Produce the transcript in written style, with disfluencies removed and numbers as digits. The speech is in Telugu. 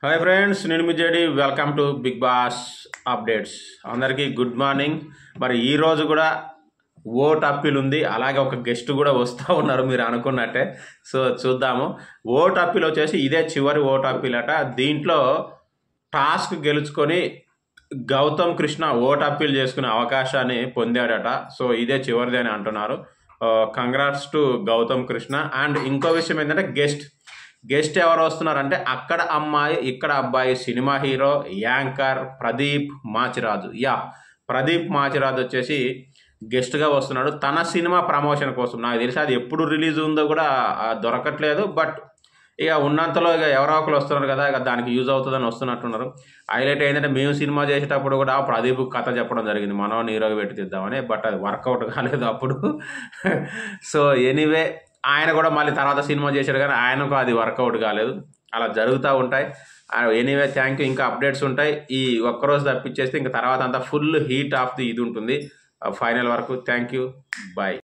హాయ్ ఫ్రెండ్స్, నేను మీ JD. Welcome to Bigg Boss updates. అందరికీ గుడ్ మార్నింగ్. మరి ఈరోజు కూడా ఓట్ అప్పీల్ ఉంది, అలాగే ఒక గెస్ట్ కూడా వస్తూ ఉన్నారు మీరు అనుకున్నట్టే. సో చూద్దాము. ఓట్ అప్పీల్ వచ్చేసి ఇదే చివరి ఓట్ అప్పీల్ అట. దీంట్లో టాస్క్ గెలుచుకొని గౌతమ్ కృష్ణ ఓట్ అప్పీల్ చేసుకునే అవకాశాన్ని పొందాడట. సో ఇదే చివరిది అని అంటున్నారు. Congrats to Gautam Krishna. And ఇంకో విషయం ఏంటంటే గెస్ట్ ఎవరు వస్తున్నారంటే అక్కడ అమ్మాయి ఇక్కడ అబ్బాయి cinema hero anchor Pradeep Machiraju. Pradeep Machiraju వచ్చేసి గెస్ట్గా వస్తున్నాడు తన సినిమా ప్రమోషన్ కోసం. నాకు తెలిసి అది ఎప్పుడు రిలీజ్ ఉందో కూడా దొరకట్లేదు. బట్ ఇక ఉన్నంతలో ఇక ఎవరో ఒకరు వస్తున్నారు కదా, ఇక దానికి యూజ్ అవుతుందని వస్తున్నట్టున్నారు. హైలైట్ ఏంటంటే మేము సినిమా చేసేటప్పుడు కూడా ప్రదీప్ కథ చెప్పడం జరిగింది, మనం హీరోగా పెట్టి తీద్దామని. బట్ అది వర్కౌట్ కాలేదు అప్పుడు. సో ఎనీవే ఆయన కూడా మళ్ళీ తర్వాత సినిమా చేశాడు, కానీ ఆయనకు అది వర్కౌట్ కాలేదు. అలా జరుగుతూ ఉంటాయి. Anyway thank you. ఇంకా అప్డేట్స్ ఉంటాయి. ఈ ఒక్కరోజు తప్పించేస్తే ఇంకా తర్వాత అంతా ఫుల్ హీట్ ఆఫ్ ది ఇది ఉంటుంది ఫైనల్ వరకు. Thank you, bye.